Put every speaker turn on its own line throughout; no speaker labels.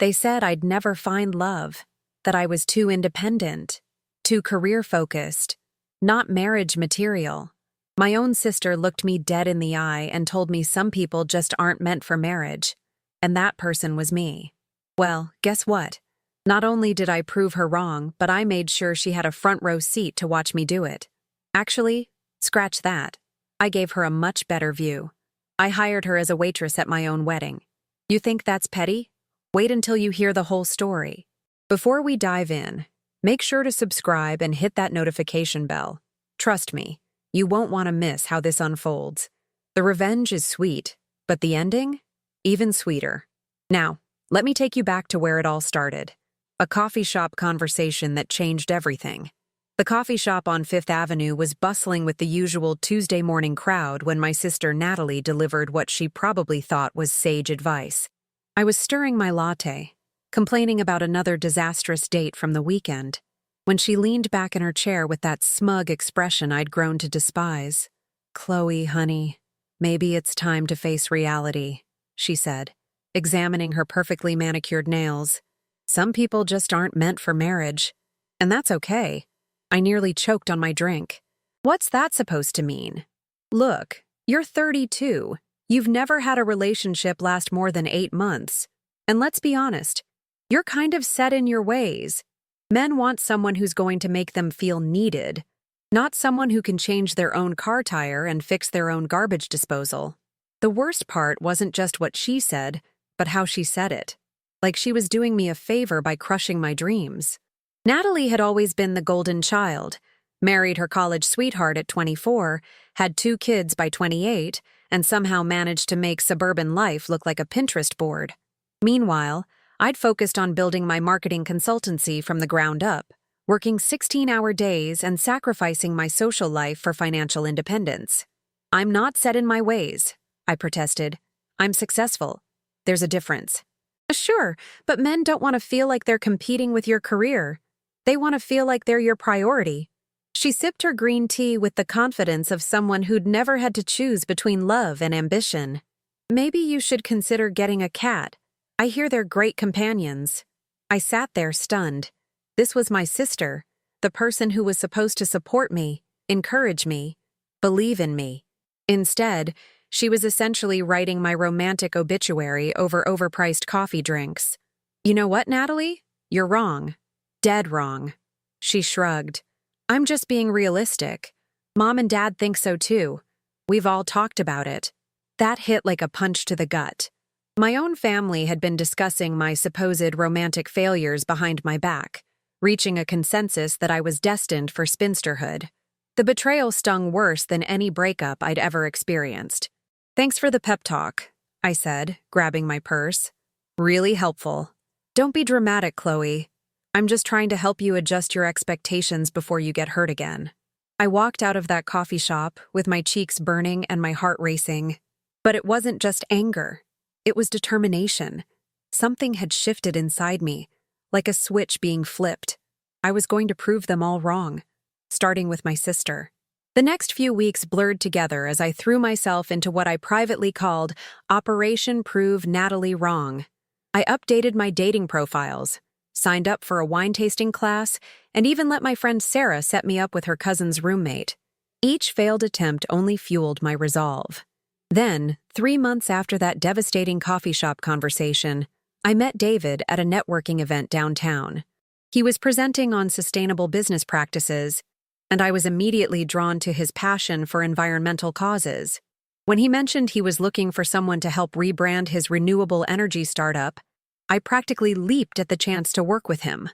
They said I'd never find love, that I was too independent, too career-focused, not marriage material. My own sister looked me dead in the eye and told me some people just aren't meant for marriage, and that person was me. Well, guess what? Not only did I prove her wrong, but I made sure she had a front row seat to watch me do it. Actually, scratch that. I gave her a much better view. I hired her as a waitress at my own wedding. You think that's petty? Wait until you hear the whole story. Before we dive in, make sure to subscribe and hit that notification bell. Trust me, you won't want to miss how this unfolds. The revenge is sweet, but the ending? Even sweeter. Now, let me take you back to where it all started. A coffee shop conversation that changed everything. The coffee shop on Fifth Avenue was bustling with the usual Tuesday morning crowd when my sister Natalie delivered what she probably thought was sage advice. I was stirring my latte, complaining about another disastrous date from the weekend, when she leaned back in her chair with that smug expression I'd grown to despise. "Chloe, honey, maybe it's time to face reality," she said, examining her perfectly manicured nails. "Some people just aren't meant for marriage, and that's okay." I nearly choked on my drink. What's that supposed to mean? Look, you're 32. You've never had a relationship last more than 8 months. And let's be honest, you're kind of set in your ways. Men want someone who's going to make them feel needed, not someone who can change their own car tire and fix their own garbage disposal. The worst part wasn't just what she said, but how she said it. Like she was doing me a favor by crushing my dreams. Natalie had always been the golden child, married her college sweetheart at 24, had 2 kids by 28, and somehow managed to make suburban life look like a Pinterest board. Meanwhile, I'd focused on building my marketing consultancy from the ground up, working 16-hour days and sacrificing my social life for financial independence. "I'm not set in my ways," I protested. "I'm successful. There's a difference." "Sure, but men don't want to feel like they're competing with your career. They want to feel like they're your priority." She sipped her green tea with the confidence of someone who'd never had to choose between love and ambition. "Maybe you should consider getting a cat. I hear they're great companions." I sat there stunned. This was my sister, the person who was supposed to support me, encourage me, believe in me. Instead, she was essentially writing my romantic obituary over overpriced coffee drinks. "You know what, Natalie? You're wrong. Dead wrong." She shrugged. "I'm just being realistic. Mom and Dad think so too. We've all talked about it." That hit like a punch to the gut. My own family had been discussing my supposed romantic failures behind my back, reaching a consensus that I was destined for spinsterhood. The betrayal stung worse than any breakup I'd ever experienced. "Thanks for the pep talk," I said, grabbing my purse. "Really helpful. Don't be dramatic, Chloe. I'm just trying to help you adjust your expectations before you get hurt again." I walked out of that coffee shop with my cheeks burning and my heart racing. But it wasn't just anger. It was determination. Something had shifted inside me, like a switch being flipped. I was going to prove them all wrong, starting with my sister. The next few weeks blurred together as I threw myself into what I privately called Operation Prove Natalie Wrong. I updated my dating profiles, signed up for a wine tasting class, and even let my friend Sarah set me up with her cousin's roommate. Each failed attempt only fueled my resolve. Then, 3 months after that devastating coffee shop conversation, I met David at a networking event downtown. He was presenting on sustainable business practices, and I was immediately drawn to his passion for environmental causes. When he mentioned he was looking for someone to help rebrand his renewable energy startup, I practically leaped at the chance to work with him.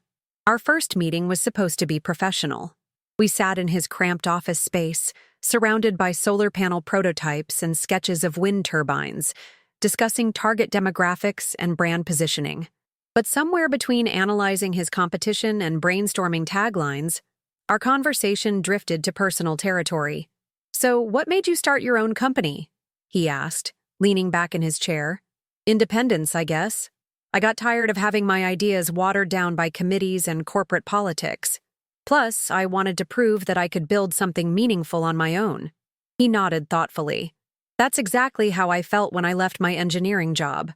Our first meeting was supposed to be professional. We sat in his cramped office space, surrounded by solar panel prototypes and sketches of wind turbines, discussing target demographics and brand positioning. But somewhere between analyzing his competition and brainstorming taglines, our conversation drifted to personal territory. "So, what made you start your own company?" he asked, leaning back in his chair. "Independence, I guess. I got tired of having my ideas watered down by committees and corporate politics. Plus, I wanted to prove that I could build something meaningful on my own." He nodded thoughtfully. "That's exactly how I felt when I left my engineering job.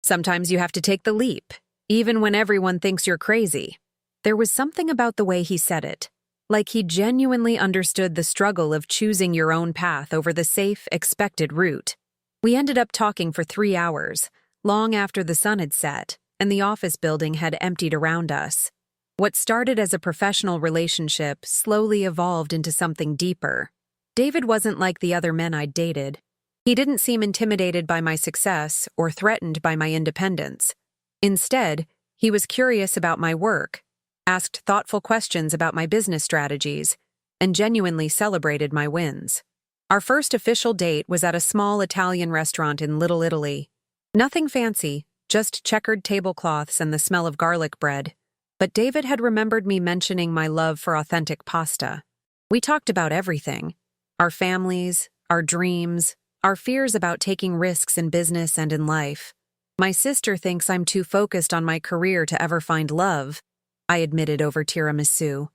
Sometimes you have to take the leap, even when everyone thinks you're crazy." There was something about the way he said it, like he genuinely understood the struggle of choosing your own path over the safe, expected route. We ended up talking for 3 hours, long after the sun had set and the office building had emptied around us. What started as a professional relationship slowly evolved into something deeper. David wasn't like the other men I'd dated. He didn't seem intimidated by my success or threatened by my independence. Instead, he was curious about my work, asked thoughtful questions about my business strategies, and genuinely celebrated my wins. Our first official date was at a small Italian restaurant in Little Italy. Nothing fancy, just checkered tablecloths and the smell of garlic bread. But David had remembered me mentioning my love for authentic pasta. We talked about everything: our families, our dreams, our fears about taking risks in business and in life. "My sister thinks I'm too focused on my career to ever find love," I admitted over tiramisu.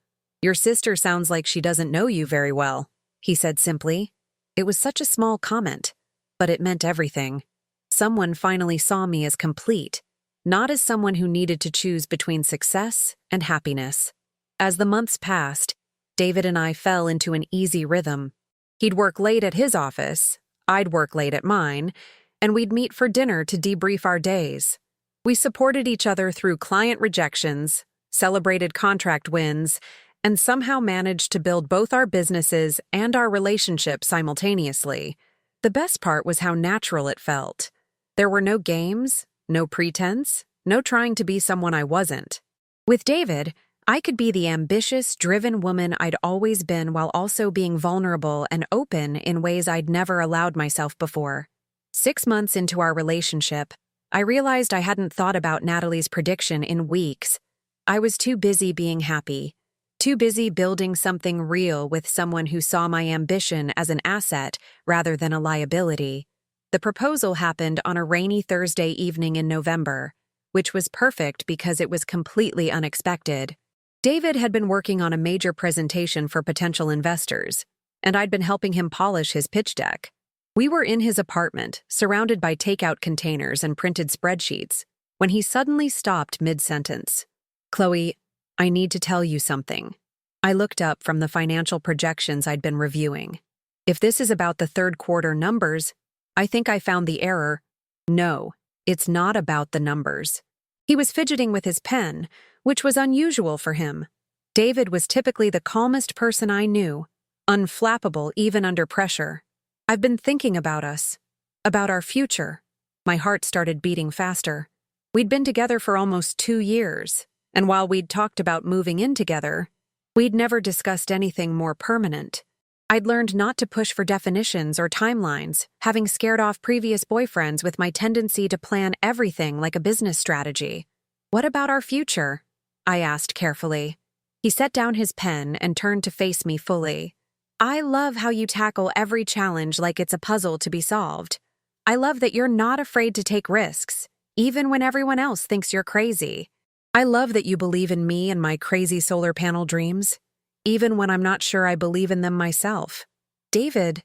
"Your sister sounds like she doesn't know you very well," he said simply. It was such a small comment, but it meant everything. Someone finally saw me as complete, not as someone who needed to choose between success and happiness. As the months passed, David and I fell into an easy rhythm. He'd work late at his office, I'd work late at mine, and we'd meet for dinner to debrief our days. We supported each other through client rejections, celebrated contract wins, and somehow managed to build both our businesses and our relationship simultaneously. The best part was how natural it felt. There were no games, no pretense, no trying to be someone I wasn't. With David, I could be the ambitious, driven woman I'd always been while also being vulnerable and open in ways I'd never allowed myself before. 6 months into our relationship, I realized I hadn't thought about Natalie's prediction in weeks. I was too busy being happy, too busy building something real with someone who saw my ambition as an asset rather than a liability. The proposal happened on a rainy Thursday evening in November, which was perfect because it was completely unexpected. David had been working on a major presentation for potential investors, and I'd been helping him polish his pitch deck. We were in his apartment, surrounded by takeout containers and printed spreadsheets, when he suddenly stopped mid-sentence. "Chloe, I need to tell you something." I looked up from the financial projections I'd been reviewing. "If this is about the third quarter numbers, I think I found the error." "No, it's not about the numbers." He was fidgeting with his pen, which was unusual for him. David was typically the calmest person I knew, unflappable even under pressure. "I've been thinking about us, about our future." My heart started beating faster. We'd been together for almost 2 years, and while we'd talked about moving in together, we'd never discussed anything more permanent. I'd learned not to push for definitions or timelines, having scared off previous boyfriends with my tendency to plan everything like a business strategy. "What about our future?" I asked carefully. He set down his pen and turned to face me fully. "I love how you tackle every challenge like it's a puzzle to be solved. I love that you're not afraid to take risks, even when everyone else thinks you're crazy. I love that you believe in me and my crazy solar panel dreams, even when I'm not sure I believe in them myself." "David—"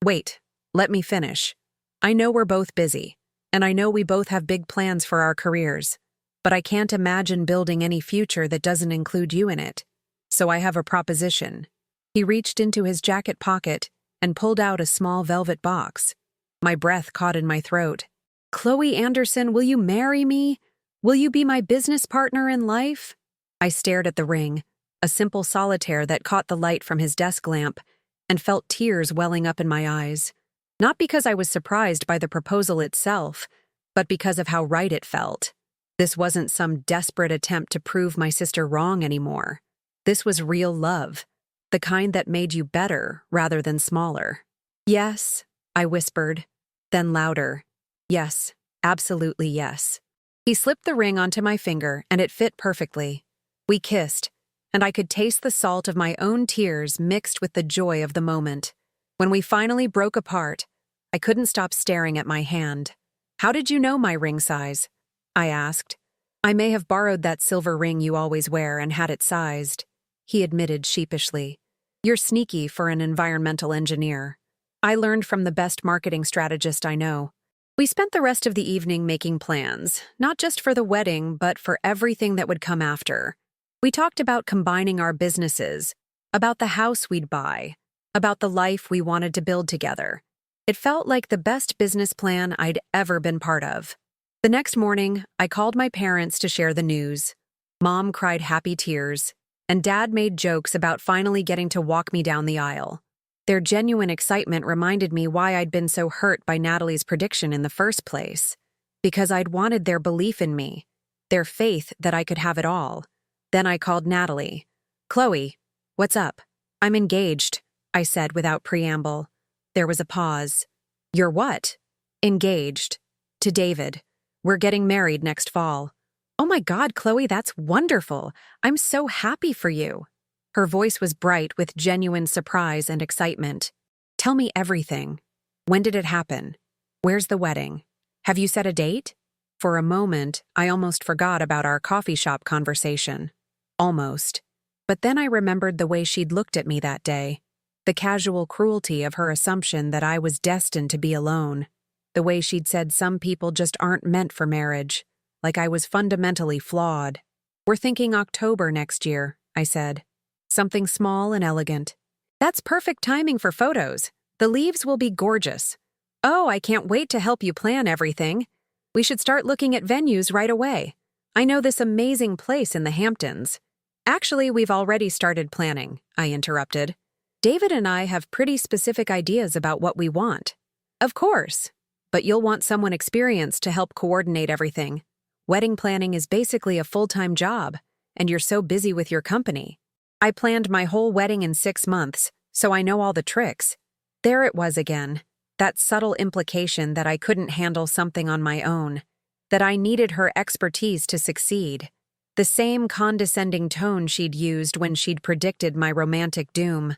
"Wait, let me finish. I know we're both busy, and I know we both have big plans for our careers, but I can't imagine building any future that doesn't include you in it. So I have a proposition." He reached into his jacket pocket and pulled out a small velvet box. My breath caught in my throat. "Chloe Anderson, will you marry me? Will you be my business partner in life?" I stared at the ring, a simple solitaire that caught the light from his desk lamp, and felt tears welling up in my eyes. Not because I was surprised by the proposal itself, but because of how right it felt. This wasn't some desperate attempt to prove my sister wrong anymore. This was real love, the kind that made you better rather than smaller. "Yes," I whispered, then louder. "Yes, absolutely yes." He slipped the ring onto my finger, and it fit perfectly. We kissed, and I could taste the salt of my own tears mixed with the joy of the moment. When we finally broke apart, I couldn't stop staring at my hand. "How did you know my ring size?" I asked. "I may have borrowed that silver ring you always wear and had it sized," he admitted sheepishly. "You're sneaky for an environmental engineer. I learned from the best marketing strategist I know. We spent the rest of the evening making plans, not just for the wedding, but for everything that would come after. We talked about combining our businesses, about the house we'd buy, about the life we wanted to build together. It felt like the best business plan I'd ever been part of. The next morning, I called my parents to share the news. Mom cried happy tears, and Dad made jokes about finally getting to walk me down the aisle. Their genuine excitement reminded me why I'd been so hurt by Natalie's prediction in the first place. Because I'd wanted their belief in me, their faith that I could have it all. Then I called Natalie. "Chloe, what's up?" "I'm engaged," I said without preamble. There was a pause. "You're what?" "Engaged. To David. We're getting married next fall." "Oh my God, Chloe, that's wonderful. I'm so happy for you." Her voice was bright with genuine surprise and excitement. "Tell me everything. When did it happen? Where's the wedding? Have you set a date?" For a moment, I almost forgot about our coffee shop conversation. Almost. But then I remembered the way she'd looked at me that day. The casual cruelty of her assumption that I was destined to be alone. The way she'd said some people just aren't meant for marriage, like I was fundamentally flawed. "We're thinking October next year," I said. "Something small and elegant." "That's perfect timing for photos. The leaves will be gorgeous." "Oh, I can't wait to help you plan everything. We should start looking at venues right away. I know this amazing place in the Hamptons." "Actually, we've already started planning," I interrupted. "David and I have pretty specific ideas about what we want." "Of course. But you'll want someone experienced to help coordinate everything. Wedding planning is basically a full-time job, and you're so busy with your company. I planned my whole wedding in 6 months, so I know all the tricks." There it was again, that subtle implication that I couldn't handle something on my own, that I needed her expertise to succeed. The same condescending tone she'd used when she'd predicted my romantic doom.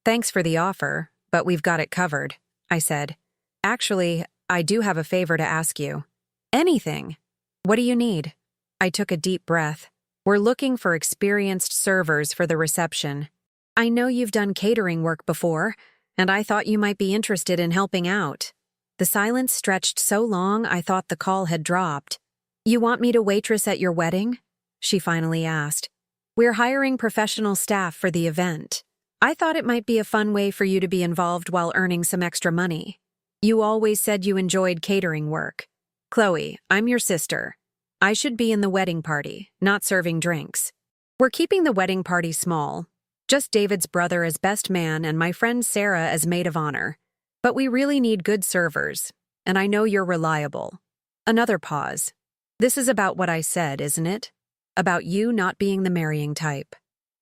"Thanks for the offer, but we've got it covered," I said. "Actually, I do have a favor to ask you." "Anything. What do you need?" I took a deep breath. "We're looking for experienced servers for the reception. I know you've done catering work before, and I thought you might be interested in helping out." The silence stretched so long I thought the call had dropped. "You want me to waitress at your wedding?" she finally asked. "We're hiring professional staff for the event. I thought it might be a fun way for you to be involved while earning some extra money. You always said you enjoyed catering work." "Chloe, I'm your sister. I should be in the wedding party, not serving drinks. We're keeping the wedding party small. Just David's brother as best man and my friend Sarah as maid of honor. But we really need good servers, and I know you're reliable." Another pause. "This is about what I said, isn't it? About you not being the marrying type."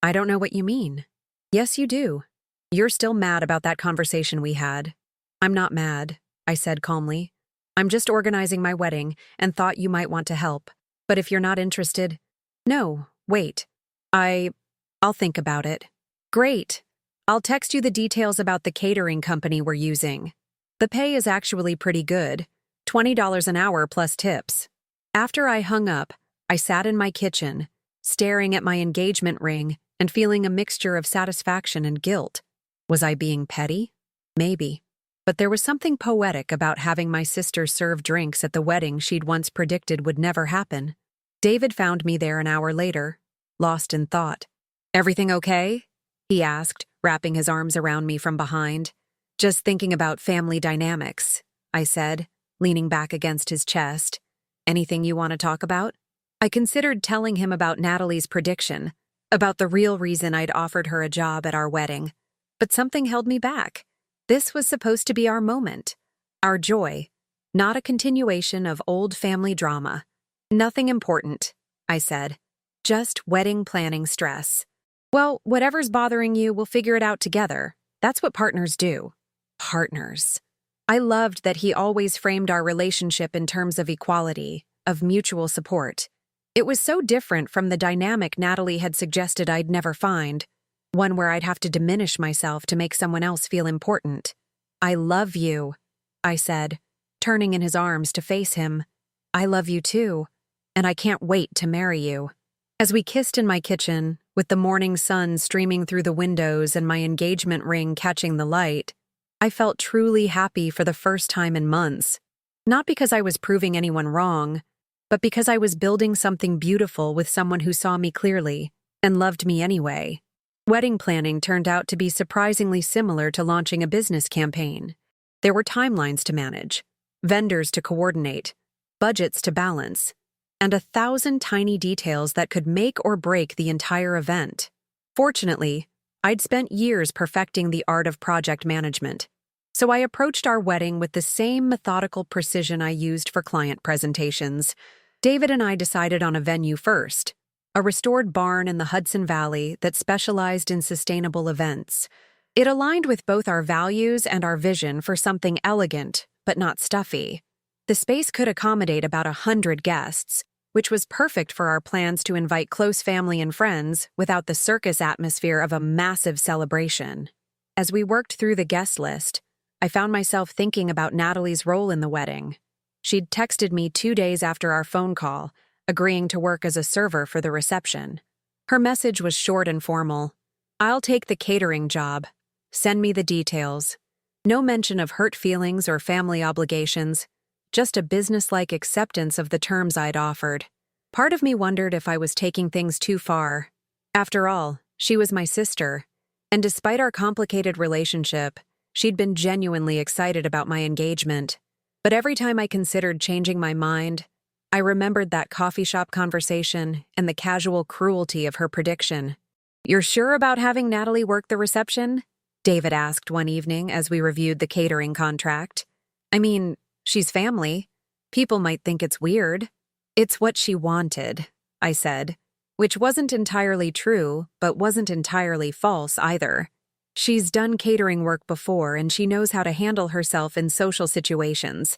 "I don't know what you mean." "Yes, you do. You're still mad about that conversation we had." "I'm not mad," I said calmly. "I'm just organizing my wedding and thought you might want to help. But if you're not interested—" "No, wait. I'll think about it." "Great. I'll text you the details about the catering company we're using. The pay is actually pretty good, $20 an hour plus tips." After I hung up, I sat in my kitchen, staring at my engagement ring and feeling a mixture of satisfaction and guilt. Was I being petty? Maybe. But there was something poetic about having my sister serve drinks at the wedding she'd once predicted would never happen. David found me there an hour later, lost in thought. "Everything okay?" he asked, wrapping his arms around me from behind. "Just thinking about family dynamics," I said, leaning back against his chest. "Anything you want to talk about?" I considered telling him about Natalie's prediction, about the real reason I'd offered her a job at our wedding. But something held me back. This was supposed to be our moment, our joy, not a continuation of old family drama. "Nothing important," I said. "Just wedding planning stress." "Well, whatever's bothering you, we'll figure it out together. That's what partners do." Partners. I loved that he always framed our relationship in terms of equality, of mutual support. It was so different from the dynamic Natalie had suggested I'd never find. One where I'd have to diminish myself to make someone else feel important. "I love you," I said, turning in his arms to face him. "I love you too, and I can't wait to marry you." As we kissed in my kitchen, with the morning sun streaming through the windows and my engagement ring catching the light, I felt truly happy for the first time in months. Not because I was proving anyone wrong, but because I was building something beautiful with someone who saw me clearly and loved me anyway. Wedding planning turned out to be surprisingly similar to launching a business campaign. There were timelines to manage, vendors to coordinate, budgets to balance, and 1,000 tiny details that could make or break the entire event. Fortunately, I'd spent years perfecting the art of project management, so I approached our wedding with the same methodical precision I used for client presentations. David and I decided on a venue first, a restored barn in the Hudson Valley that specialized in sustainable events. It aligned with both our values and our vision for something elegant, but not stuffy. The space could accommodate about 100 guests, which was perfect for our plans to invite close family and friends without the circus atmosphere of a massive celebration. As we worked through the guest list, I found myself thinking about Natalie's role in the wedding. She'd texted me 2 days after our phone call, agreeing to work as a server for the reception. Her message was short and formal. "I'll take the catering job. Send me the details." No mention of hurt feelings or family obligations, just a businesslike acceptance of the terms I'd offered. Part of me wondered if I was taking things too far. After all, she was my sister, and despite our complicated relationship, she'd been genuinely excited about my engagement. But every time I considered changing my mind, I remembered that coffee shop conversation and the casual cruelty of her prediction. "You're sure about having Natalie work the reception?" David asked one evening as we reviewed the catering contract. "I mean, she's family. People might think it's weird." "It's what she wanted," I said, which wasn't entirely true, but wasn't entirely false either. She's done catering work before and she knows how to handle herself in social situations.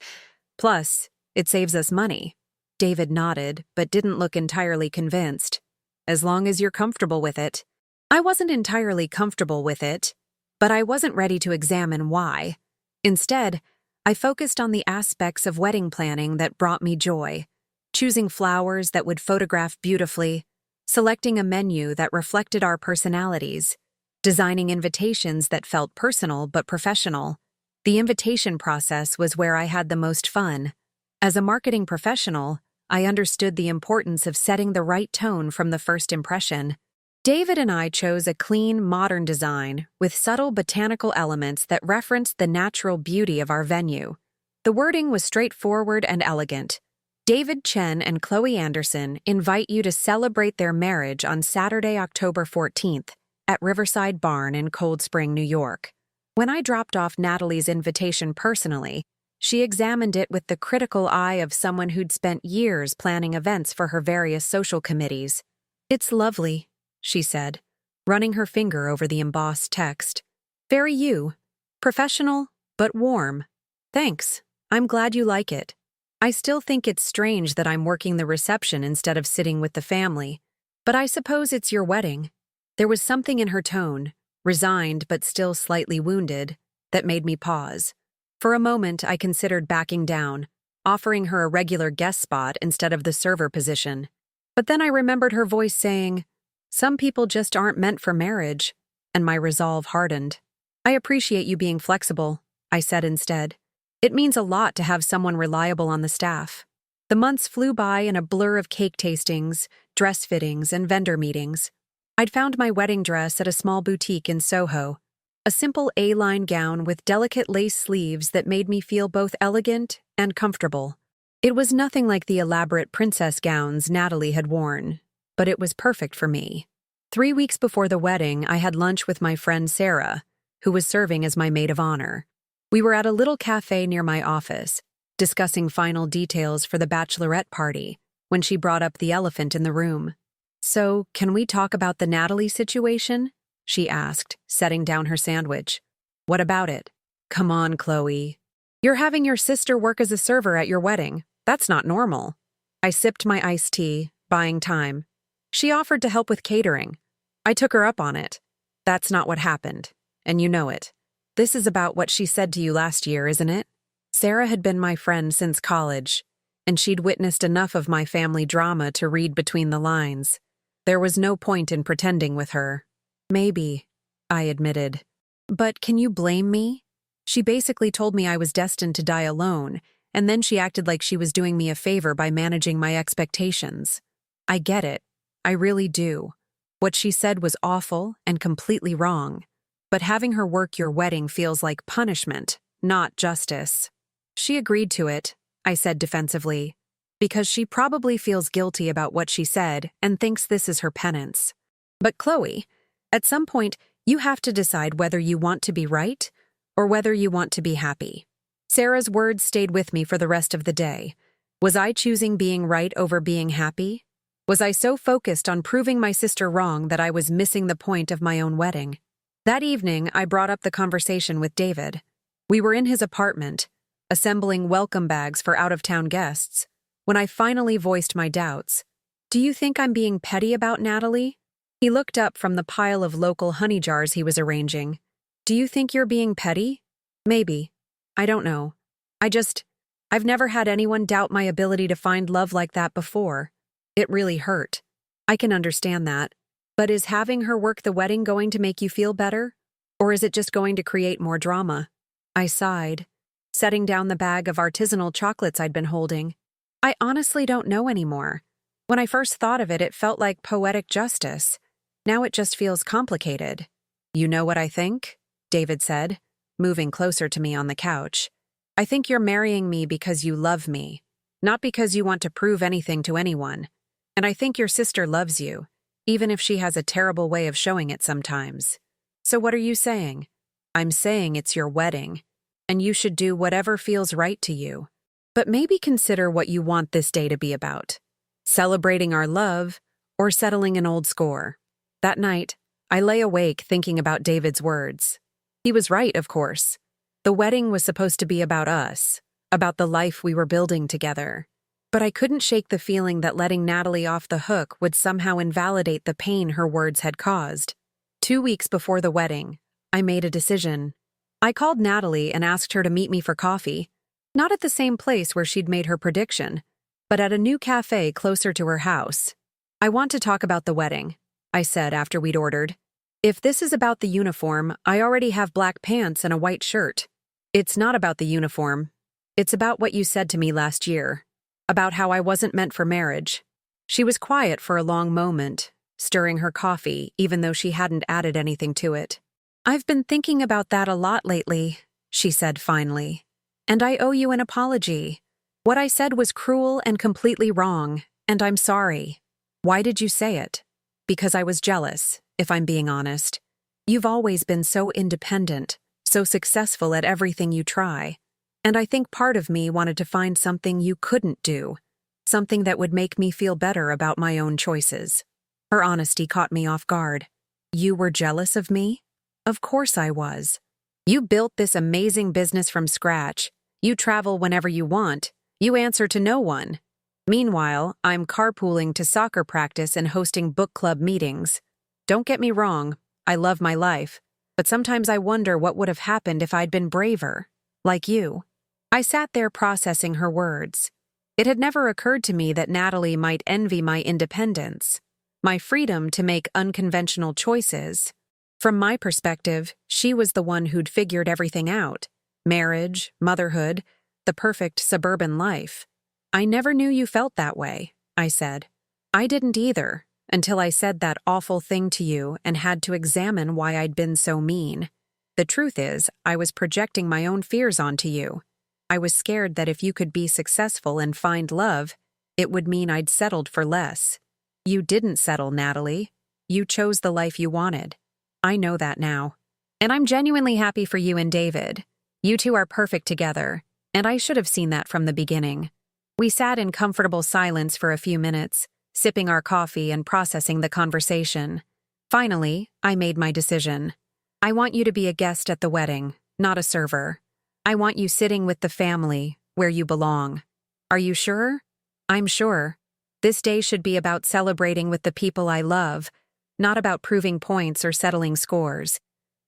Plus, it saves us money. David nodded, but didn't look entirely convinced. "As long as you're comfortable with it." I wasn't entirely comfortable with it, but I wasn't ready to examine why. Instead, I focused on the aspects of wedding planning that brought me joy, choosing flowers that would photograph beautifully, selecting a menu that reflected our personalities, designing invitations that felt personal but professional. The invitation process was where I had the most fun. As a marketing professional, I understood the importance of setting the right tone from the first impression. David and I chose a clean, modern design with subtle botanical elements that referenced the natural beauty of our venue. The wording was straightforward and elegant. "David Chen and Chloe Anderson invite you to celebrate their marriage on Saturday, October 14th, at Riverside Barn in Cold Spring, New York." When I dropped off Natalie's invitation personally, she examined it with the critical eye of someone who'd spent years planning events for her various social committees. "It's lovely," she said, running her finger over the embossed text. "Very you. Professional, but warm. Thanks. I'm glad you like it. I still think it's strange that I'm working the reception instead of sitting with the family, but I suppose it's your wedding." There was something in her tone, resigned but still slightly wounded, that made me pause. For a moment, I considered backing down, offering her a regular guest spot instead of the server position. But then I remembered her voice saying, "Some people just aren't meant for marriage," and my resolve hardened. "I appreciate you being flexible," I said instead. "It means a lot to have someone reliable on the staff." The months flew by in a blur of cake tastings, dress fittings, and vendor meetings. I'd found my wedding dress at a small boutique in Soho, a simple A-line gown with delicate lace sleeves that made me feel both elegant and comfortable. It was nothing like the elaborate princess gowns Natalie had worn, but it was perfect for me. 3 weeks before the wedding, I had lunch with my friend Sarah, who was serving as my maid of honor. We were at a little cafe near my office, discussing final details for the bachelorette party, when she brought up the elephant in the room. "So, can we talk about the Natalie situation?" she asked, setting down her sandwich. "What about it?" "Come on, Chloe. You're having your sister work as a server at your wedding. That's not normal." I sipped my iced tea, buying time. "She offered to help with catering. I took her up on it. That's not what happened, and you know it. This is about what she said to you last year, isn't it?" Sarah had been my friend since college, and she'd witnessed enough of my family drama to read between the lines. There was no point in pretending with her. "Maybe," I admitted. "But can you blame me? She basically told me I was destined to die alone, and then she acted like she was doing me a favor by managing my expectations. I get it. I really do. What she said was awful and completely wrong. But having her work your wedding feels like punishment, not justice. She agreed to it, I said defensively, because she probably feels guilty about what she said and thinks this is her penance. But Chloe, at some point, you have to decide whether you want to be right or whether you want to be happy. Sarah's words stayed with me for the rest of the day. Was I choosing being right over being happy? Was I so focused on proving my sister wrong that I was missing the point of my own wedding? That evening, I brought up the conversation with David. We were in his apartment, assembling welcome bags for out-of-town guests, when I finally voiced my doubts. Do you think I'm being petty about Natalie? He looked up from the pile of local honey jars he was arranging. Do you think you're being petty? Maybe. I don't know. I've never had anyone doubt my ability to find love like that before. It really hurt. I can understand that. But is having her work the wedding going to make you feel better? Or is it just going to create more drama? I sighed, setting down the bag of artisanal chocolates I'd been holding. I honestly don't know anymore. When I first thought of it, it felt like poetic justice. Now it just feels complicated. You know what I think? David said, moving closer to me on the couch. I think you're marrying me because you love me, not because you want to prove anything to anyone. And I think your sister loves you, even if she has a terrible way of showing it sometimes. So what are you saying? I'm saying it's your wedding, and you should do whatever feels right to you. But maybe consider what you want this day to be about. Celebrating our love, or settling an old score. That night, I lay awake thinking about David's words. He was right, of course. The wedding was supposed to be about us, about the life we were building together. But I couldn't shake the feeling that letting Natalie off the hook would somehow invalidate the pain her words had caused. 2 weeks before the wedding, I made a decision. I called Natalie and asked her to meet me for coffee, not at the same place where she'd made her prediction, but at a new cafe closer to her house. I want to talk about the wedding, I said after we'd ordered. If this is about the uniform, I already have black pants and a white shirt. It's not about the uniform. It's about what you said to me last year. About how I wasn't meant for marriage. She was quiet for a long moment, stirring her coffee even though she hadn't added anything to it. I've been thinking about that a lot lately, she said finally. And I owe you an apology. What I said was cruel and completely wrong, and I'm sorry. Why did you say it? Because I was jealous, if I'm being honest. You've always been so independent, so successful at everything you try. And I think part of me wanted to find something you couldn't do, something that would make me feel better about my own choices. Her honesty caught me off guard. You were jealous of me? Of course I was. You built this amazing business from scratch. You travel whenever you want. You answer to no one. Meanwhile, I'm carpooling to soccer practice and hosting book club meetings. Don't get me wrong, I love my life, but sometimes I wonder what would have happened if I'd been braver, like you. I sat there processing her words. It had never occurred to me that Natalie might envy my independence, my freedom to make unconventional choices. From my perspective, she was the one who'd figured everything out. Marriage, motherhood, the perfect suburban life. I never knew you felt that way, I said. I didn't either, until I said that awful thing to you and had to examine why I'd been so mean. The truth is, I was projecting my own fears onto you. I was scared that if you could be successful and find love, it would mean I'd settled for less. You didn't settle, Natalie. You chose the life you wanted. I know that now. And I'm genuinely happy for you and David. You two are perfect together, and I should have seen that from the beginning. We sat in comfortable silence for a few minutes, sipping our coffee and processing the conversation. Finally, I made my decision. I want you to be a guest at the wedding, not a server. I want you sitting with the family, where you belong. Are you sure? I'm sure. This day should be about celebrating with the people I love, not about proving points or settling scores.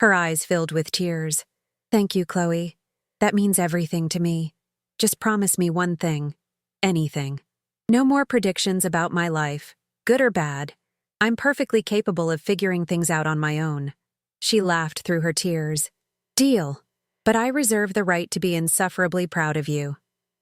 Her eyes filled with tears. Thank you, Chloe. That means everything to me. Just promise me one thing. Anything. No more predictions about my life, good or bad. I'm perfectly capable of figuring things out on my own. She laughed through her tears. Deal. But I reserve the right to be insufferably proud of you.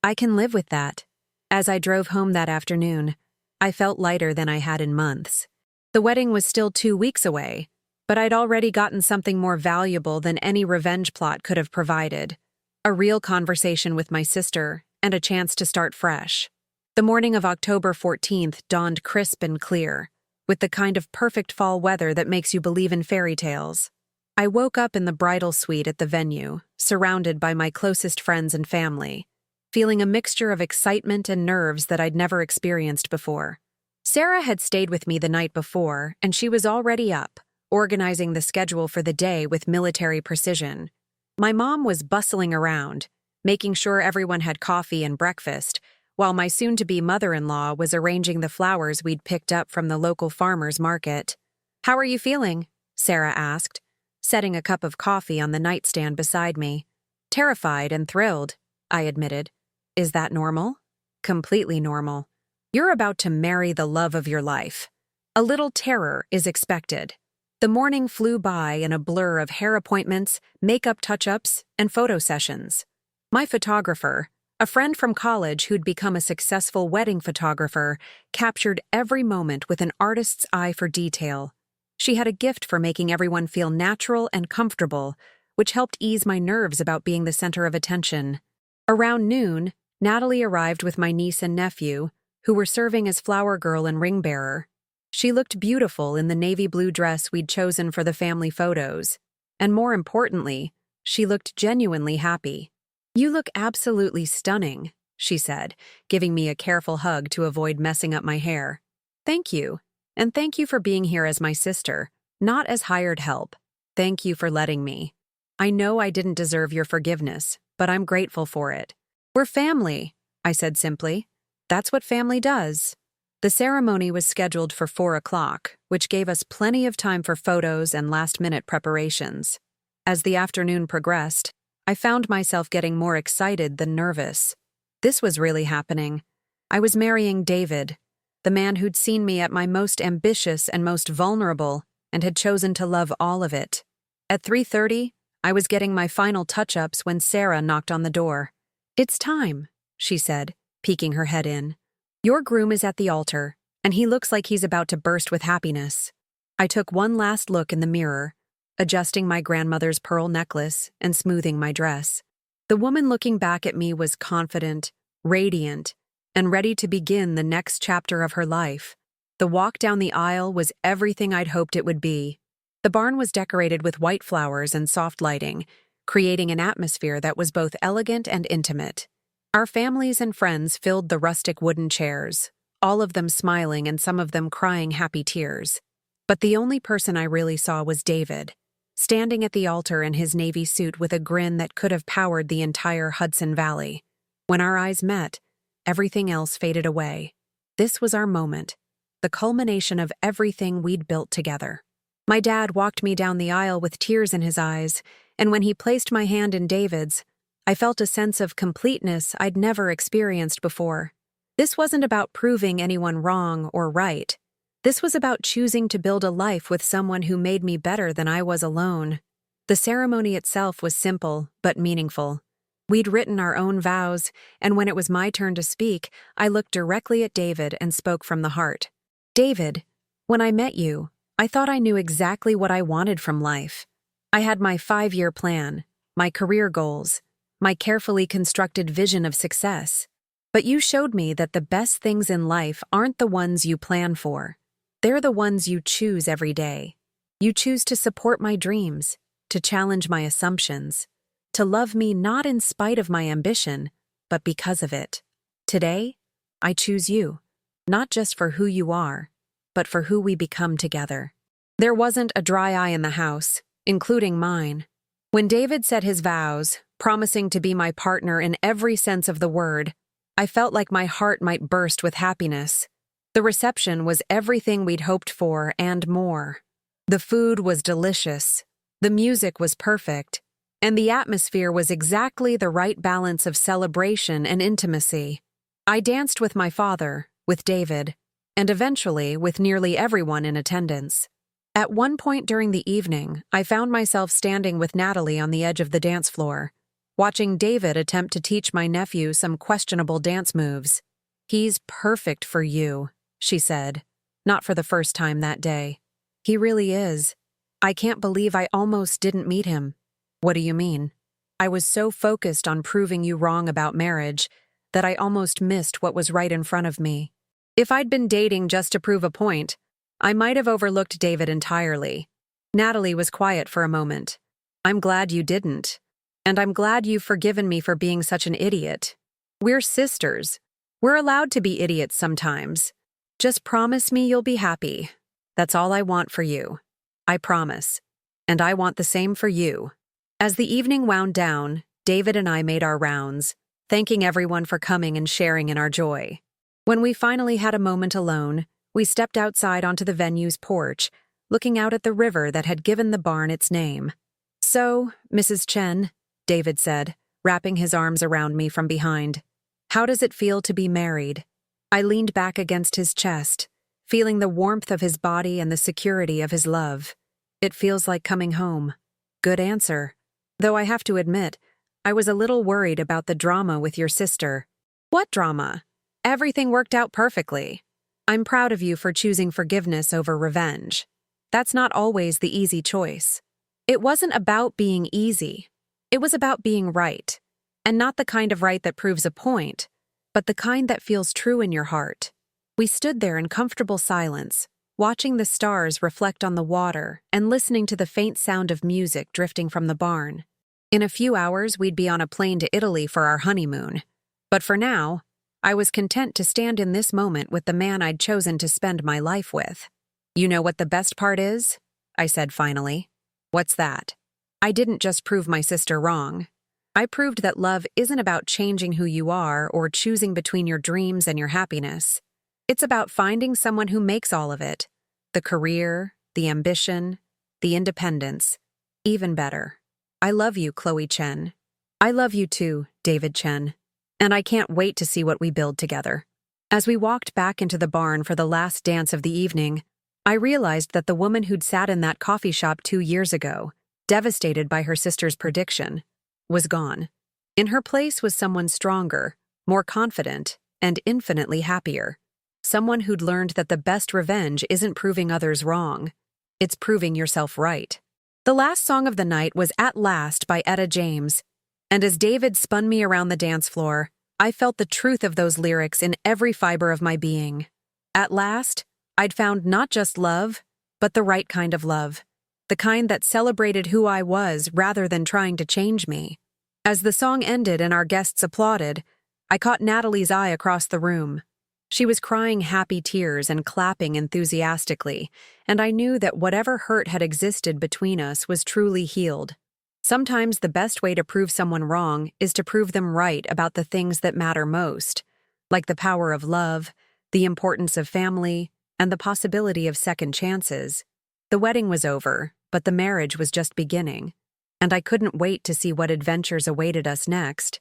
I can live with that. As I drove home that afternoon, I felt lighter than I had in months. The wedding was still 2 weeks away, but I'd already gotten something more valuable than any revenge plot could have provided: a real conversation with my sister and a chance to start fresh. The morning of October 14th dawned crisp and clear, with the kind of perfect fall weather that makes you believe in fairy tales. I woke up in the bridal suite at the venue, surrounded by my closest friends and family, feeling a mixture of excitement and nerves that I'd never experienced before. Sarah had stayed with me the night before, and she was already up, organizing the schedule for the day with military precision. My mom was bustling around, making sure everyone had coffee and breakfast, while my soon-to-be mother-in-law was arranging the flowers we'd picked up from the local farmer's market. "How are you feeling?" Sarah asked, setting a cup of coffee on the nightstand beside me. "Terrified and thrilled," I admitted. "Is that normal?" "Completely normal. You're about to marry the love of your life. A little terror is expected." The morning flew by in a blur of hair appointments, makeup touch-ups, and photo sessions. My photographer, a friend from college who'd become a successful wedding photographer, captured every moment with an artist's eye for detail. She had a gift for making everyone feel natural and comfortable, which helped ease my nerves about being the center of attention. Around noon, Natalie arrived with my niece and nephew, who were serving as flower girl and ring bearer. She looked beautiful in the navy blue dress we'd chosen for the family photos, and more importantly, she looked genuinely happy. "You look absolutely stunning," she said, giving me a careful hug to avoid messing up my hair. "Thank you, and thank you for being here as my sister, not as hired help. Thank you for letting me. I know I didn't deserve your forgiveness, but I'm grateful for it." "We're family," I said simply. "That's what family does." The ceremony was scheduled for 4 o'clock, which gave us plenty of time for photos and last-minute preparations. As the afternoon progressed, I found myself getting more excited than nervous. This was really happening. I was marrying David, the man who'd seen me at my most ambitious and most vulnerable and had chosen to love all of it. At 3:30, I was getting my final touch-ups when Sarah knocked on the door. "It's time," she said, peeking her head in. "Your groom is at the altar, and he looks like he's about to burst with happiness." I took one last look in the mirror, adjusting my grandmother's pearl necklace and smoothing my dress. The woman looking back at me was confident, radiant, and ready to begin the next chapter of her life. The walk down the aisle was everything I'd hoped it would be. The barn was decorated with white flowers and soft lighting, creating an atmosphere that was both elegant and intimate. Our families and friends filled the rustic wooden chairs, all of them smiling and some of them crying happy tears. But the only person I really saw was David, standing at the altar in his navy suit with a grin that could have powered the entire Hudson Valley. When our eyes met, everything else faded away. This was our moment, the culmination of everything we'd built together. My dad walked me down the aisle with tears in his eyes, and when he placed my hand in David's, I felt a sense of completeness I'd never experienced before. This wasn't about proving anyone wrong or right. This was about choosing to build a life with someone who made me better than I was alone. The ceremony itself was simple but meaningful. We'd written our own vows, and when it was my turn to speak, I looked directly at David and spoke from the heart. "David, when I met you, I thought I knew exactly what I wanted from life. I had my 5-year plan, my career goals, my carefully constructed vision of success. But you showed me that the best things in life aren't the ones you plan for. They're the ones you choose every day. You choose to support my dreams, to challenge my assumptions, to love me not in spite of my ambition, but because of it. Today, I choose you, not just for who you are, but for who we become together." There wasn't a dry eye in the house, including mine. When David said his vows, promising to be my partner in every sense of the word, I felt like my heart might burst with happiness. The reception was everything we'd hoped for and more. The food was delicious, the music was perfect, and the atmosphere was exactly the right balance of celebration and intimacy. I danced with my father, with David, and eventually with nearly everyone in attendance. At one point during the evening, I found myself standing with Natalie on the edge of the dance floor. watching David attempt to teach my nephew some questionable dance moves. "He's perfect for you," she said, not for the first time that day. "He really is. I can't believe I almost didn't meet him." "What do you mean?" "I was so focused on proving you wrong about marriage that I almost missed what was right in front of me. If I'd been dating just to prove a point, I might have overlooked David entirely." Natalie was quiet for a moment. "I'm glad you didn't. And I'm glad you've forgiven me for being such an idiot. We're sisters. We're allowed to be idiots sometimes. Just promise me you'll be happy. That's all I want for you. I promise. And I want the same for you." As the evening wound down, David and I made our rounds, thanking everyone for coming and sharing in our joy. When we finally had a moment alone, we stepped outside onto the venue's porch, looking out at the river that had given the barn its name. "So, Mrs. Chen," David said, wrapping his arms around me from behind, "how does it feel to be married?" I leaned back against his chest, feeling the warmth of his body and the security of his love. "It feels like coming home." Good answer. Though I have to admit, I was a little worried about the drama with your sister. "What drama? Everything worked out perfectly. I'm proud of you for choosing forgiveness over revenge. That's not always the easy choice." It wasn't about being easy. It was about being right. And not the kind of right that proves a point, but the kind that feels true in your heart. We stood there in comfortable silence, watching the stars reflect on the water and listening to the faint sound of music drifting from the barn. In a few hours, we'd be on a plane to Italy for our honeymoon. But for now, I was content to stand in this moment with the man I'd chosen to spend my life with. "You know what the best part is?" I said finally. "What's that?" "I didn't just prove my sister wrong. I proved that love isn't about changing who you are or choosing between your dreams and your happiness. It's about finding someone who makes all of it. The career, the ambition, the independence. Even better. I love you, Chloe Chen." "I love you too, David Chen. And I can't wait to see what we build together." As we walked back into the barn for the last dance of the evening, I realized that the woman who'd sat in that coffee shop 2 years ago, devastated by her sister's prediction, was gone. In her place was someone stronger, more confident, and infinitely happier. Someone who'd learned that the best revenge isn't proving others wrong. It's proving yourself right. The last song of the night was At Last by Etta James, and as David spun me around the dance floor, I felt the truth of those lyrics in every fiber of my being. At last, I'd found not just love, but the right kind of love. The kind that celebrated who I was rather than trying to change me. As the song ended and our guests applauded, I caught Natalie's eye across the room. She was crying happy tears and clapping enthusiastically, and I knew that whatever hurt had existed between us was truly healed. Sometimes the best way to prove someone wrong is to prove them right about the things that matter most, like the power of love, the importance of family, and the possibility of second chances. The wedding was over, but the marriage was just beginning, and I couldn't wait to see what adventures awaited us next.